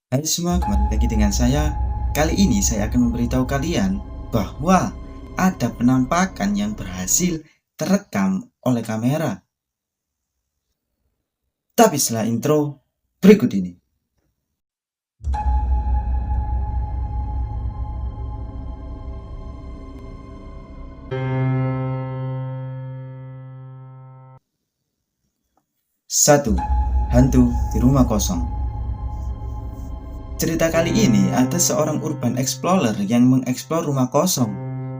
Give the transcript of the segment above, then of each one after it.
Hai semua, kembali lagi dengan saya. Kali ini saya akan memberitahu kalian bahwa ada penampakan yang berhasil terekam oleh kamera. Tapi setelah intro berikut ini. Satu, hantu di rumah kosong. Cerita kali ini ada seorang urban explorer yang mengeksplor rumah kosong.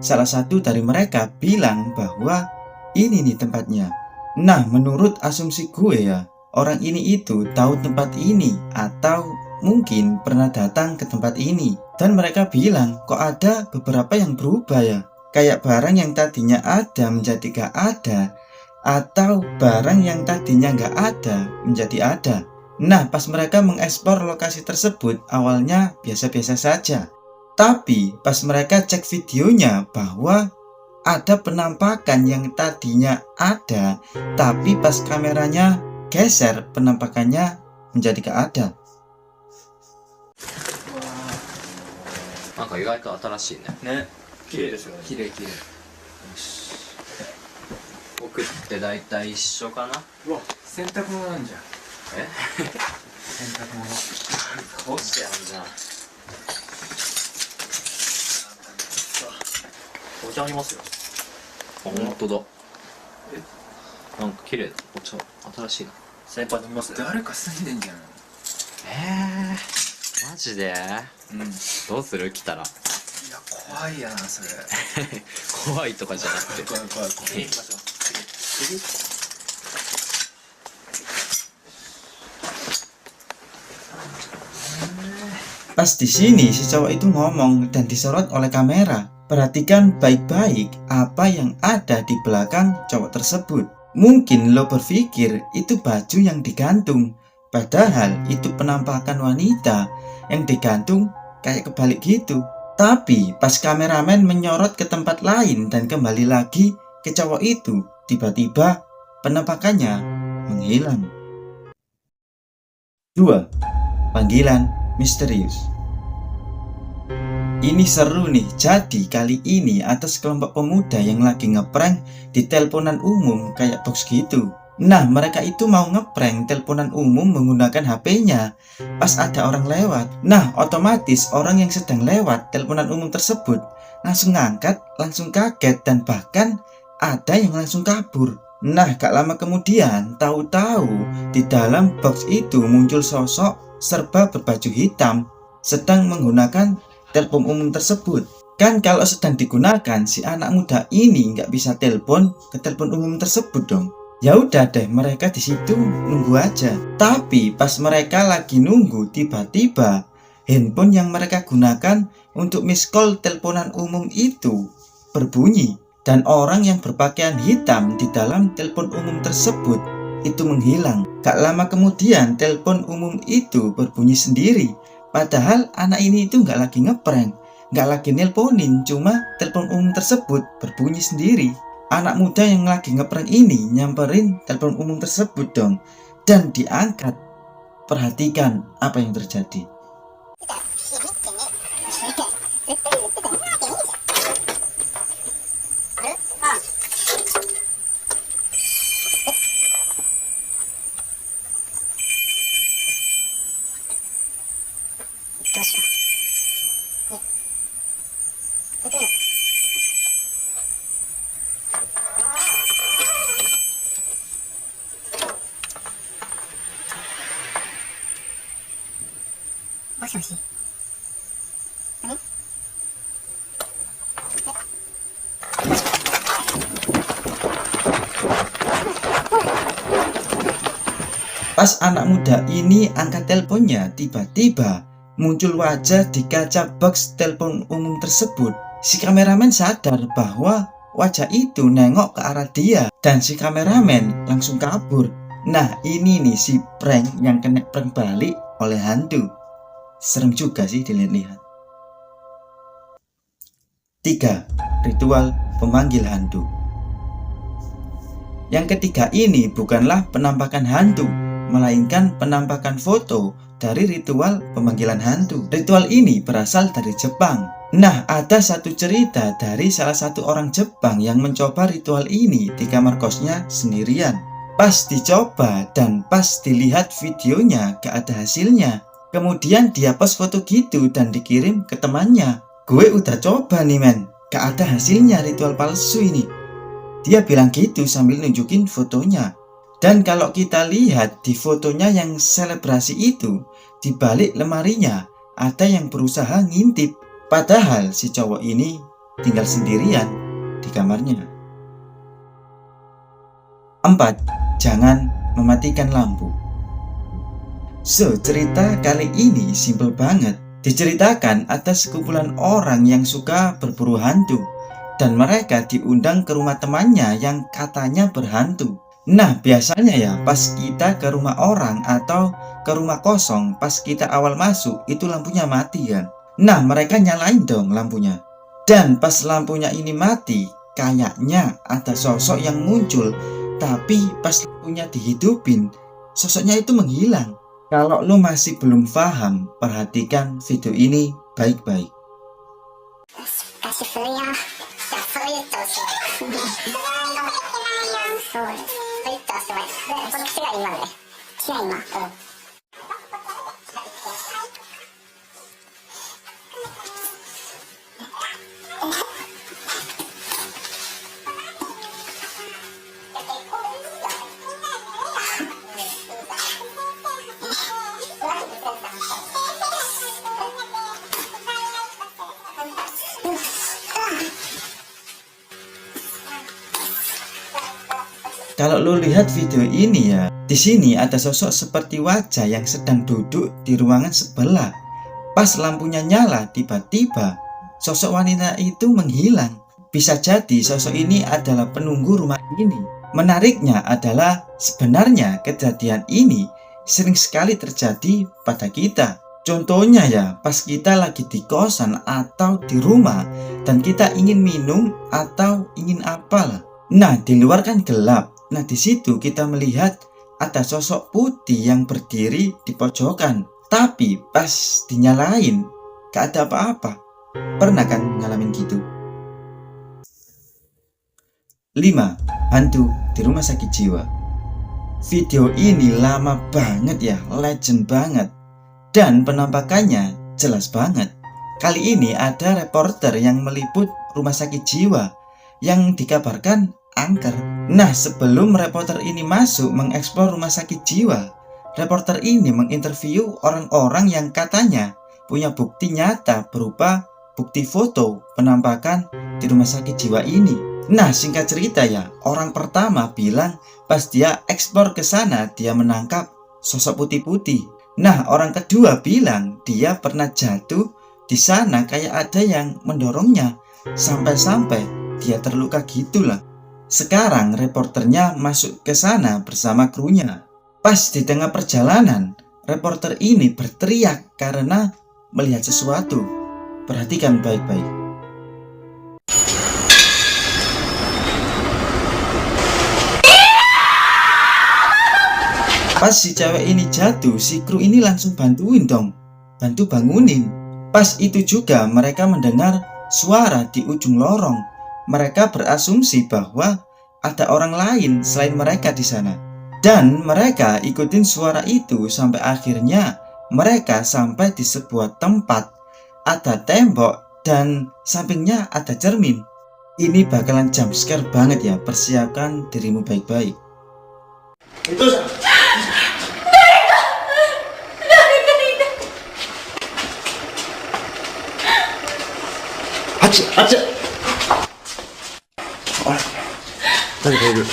Salah satu dari mereka bilang bahwa ini nih tempatnya. Nah, menurut asumsi gue ya, orang ini itu tahu tempat ini atau mungkin pernah datang ke tempat ini. Dan mereka bilang kok ada beberapa yang berubah ya. Kayak barang yang tadinya ada menjadi gak ada, atau barang yang tadinya gak ada menjadi ada. Nah, pas mereka mengeksplor lokasi tersebut, awalnya biasa-biasa saja. Tapi pas mereka cek videonya bahwa ada penampakan yang tadinya ada, tapi pas kameranya geser, penampakannya menjadi gak ada. なんか意外と新しいね。ね、綺麗ですよね。綺麗綺麗。よし。奥って大体一緒かな。うわ、洗濯物なんじゃん。え？洗濯物。どうしてやんじゃん。お茶ありますよ。あ、本当だ。なんか綺麗だ。お茶新しいな。先輩飲みます誰か住んでんじゃん。マジで？うん。いや、どうする来たら。怖いやな、それ。怖いとかじゃなくて。怖い怖い怖い。行きましょう。Pas di sini si cowok itu ngomong dan disorot oleh kamera. Perhatikan baik-baik apa yang ada di belakang cowok tersebut. Mungkin lo berpikir itu baju yang digantung, padahal itu penampakan wanita yang digantung kayak kebalik gitu. Tapi pas kameramen menyorot ke tempat lain dan kembali lagi ke cowok itu, tiba-tiba penampakannya menghilang. 2. Panggilan misterius. Ini seru nih, jadi kali ini atas kelompok pemuda yang lagi ngeprank di teleponan umum kayak box gitu. Nah, mereka itu mau ngeprank teleponan umum menggunakan HP-nya pas ada orang lewat. Nah, otomatis orang yang sedang lewat teleponan umum tersebut langsung ngangkat, langsung kaget, dan bahkan ada yang langsung kabur. Nah, gak lama kemudian, tahu-tahu di dalam box itu muncul sosok serba berbaju hitam sedang menggunakan telepon umum tersebut. Kan kalau sedang digunakan, si anak muda ini nggak bisa telepon ke telepon umum tersebut dong. Ya udah deh, mereka di situ nunggu aja. Tapi pas mereka lagi nunggu, tiba-tiba handphone yang mereka gunakan untuk miss call teleponan umum itu berbunyi. Dan orang yang berpakaian hitam di dalam telepon umum tersebut itu menghilang. Gak lama kemudian telepon umum itu berbunyi sendiri. Padahal anak ini itu nggak lagi ngeprank, nggak lagi nelponin, cuma telepon umum tersebut berbunyi sendiri. Anak muda yang lagi ngeprank ini nyamperin telepon umum tersebut dong, dan diangkat. Perhatikan apa yang terjadi. Pas anak muda ini angkat teleponnya, tiba-tiba muncul wajah di kaca box telepon umum tersebut. Si kameramen sadar bahwa wajah itu nengok ke arah dia dan si kameramen langsung kabur. Nah, ini nih si prank yang kena prank balik oleh hantu. Serem juga sih dilihat-lihat. 3. Ritual pemanggil hantu. Yang ketiga ini bukanlah penampakan hantu, melainkan penampakan foto dari ritual pemanggilan hantu. Ritual ini berasal dari Jepang. Nah, ada satu cerita dari salah satu orang Jepang yang mencoba ritual ini di kamar kosnya sendirian. Pas dicoba dan pas dilihat videonya gak ada hasilnya. Kemudian dia post foto gitu dan dikirim ke temannya. Gue udah coba nih men, gak ada hasilnya ritual palsu ini. Dia bilang gitu sambil nunjukin fotonya. Dan kalau kita lihat di fotonya yang selebrasi itu, di balik lemarinya ada yang berusaha ngintip. Padahal si cowok ini tinggal sendirian di kamarnya. 4. Jangan mematikan lampu. So, cerita kali ini simple banget. Diceritakan ada sekumpulan orang yang suka berburu hantu, dan mereka diundang ke rumah temannya yang katanya berhantu. Nah, biasanya ya pas kita ke rumah orang atau ke rumah kosong, pas kita awal masuk itu lampunya mati kan. Nah, mereka nyalain dong lampunya. Dan pas lampunya ini mati, kayaknya ada sosok yang muncul. Tapi pas lampunya dihidupin, sosoknya itu menghilang. Kalau lo masih belum paham, perhatikan video ini baik-baik. しするよ。いや、そう言ってほしい。そうです。そう言ってほしい。こっちが今ね。違う今。Kalau lo lihat video ini ya, di sini ada sosok seperti wajah yang sedang duduk di ruangan sebelah. Pas lampunya nyala, tiba-tiba sosok wanita itu menghilang. Bisa jadi sosok ini adalah penunggu rumah ini. Menariknya adalah sebenarnya kejadian ini sering sekali terjadi pada kita. Contohnya ya, pas kita lagi di kosan atau di rumah dan kita ingin minum atau ingin apalah. Nah, di luar kan gelap. Nah, di situ kita melihat ada sosok putih yang berdiri di pojokan. Tapi pas dinyalain, gak ada apa-apa. Pernah kan ngalamin gitu? 5. Hantu di rumah sakit jiwa. Video ini lama banget ya, legend banget. Dan penampakannya jelas banget. Kali ini ada reporter yang meliput rumah sakit jiwa yang dikabarkan angker. Nah, sebelum reporter ini masuk mengeksplor rumah sakit jiwa, reporter ini menginterview orang-orang yang katanya punya bukti nyata berupa bukti foto penampakan di rumah sakit jiwa ini. Nah, singkat cerita ya, orang pertama bilang pas dia eksplor ke sana dia menangkap sosok putih-putih. Nah, orang kedua bilang dia pernah jatuh di sana kayak ada yang mendorongnya sampai-sampai dia terluka gitulah. Sekarang reporternya masuk ke sana bersama krunya. Pas di tengah perjalanan, reporter ini berteriak karena melihat sesuatu. Perhatikan baik-baik. Pas si cewek ini jatuh, si kru ini langsung bantuin dong. Bantu bangunin. Pas itu juga mereka mendengar suara di ujung lorong. Mereka berasumsi bahwa ada orang lain selain mereka di sana. Dan mereka ikutin suara itu sampai akhirnya mereka sampai di sebuah tempat. Ada tembok dan sampingnya ada cermin. Ini bakalan jump scare banget ya, persiapkan dirimu baik-baik. Itu誰かいる。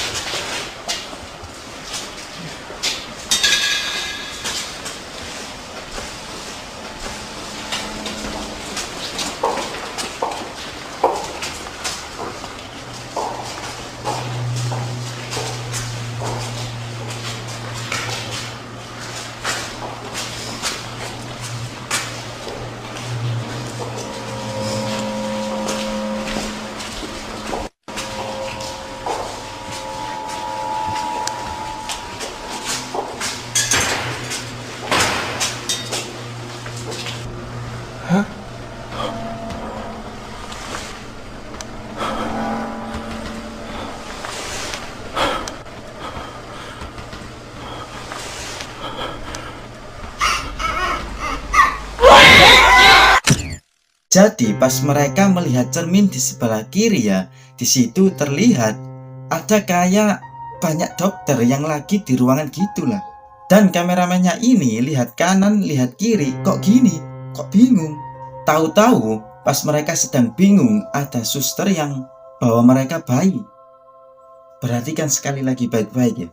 Jadi pas mereka melihat cermin di sebelah kiri ya, di situ terlihat ada kayak banyak dokter yang lagi di ruangan gitulah. Dan kameramennya ini lihat kanan, lihat kiri, kok gini, kok bingung. Tahu-tahu pas mereka sedang bingung ada suster yang bawa mereka bayi. Perhatikan sekali lagi baik-baik ya.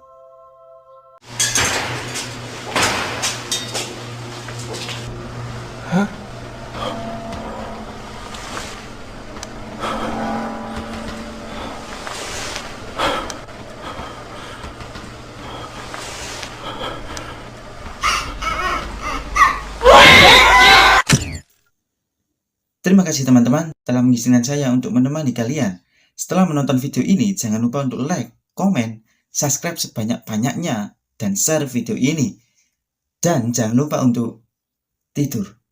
Terima kasih teman-teman telah mengizinkan saya untuk menemani kalian. Setelah menonton video ini, jangan lupa untuk like, komen, subscribe sebanyak-banyaknya, dan share video ini. Dan jangan lupa untuk tidur.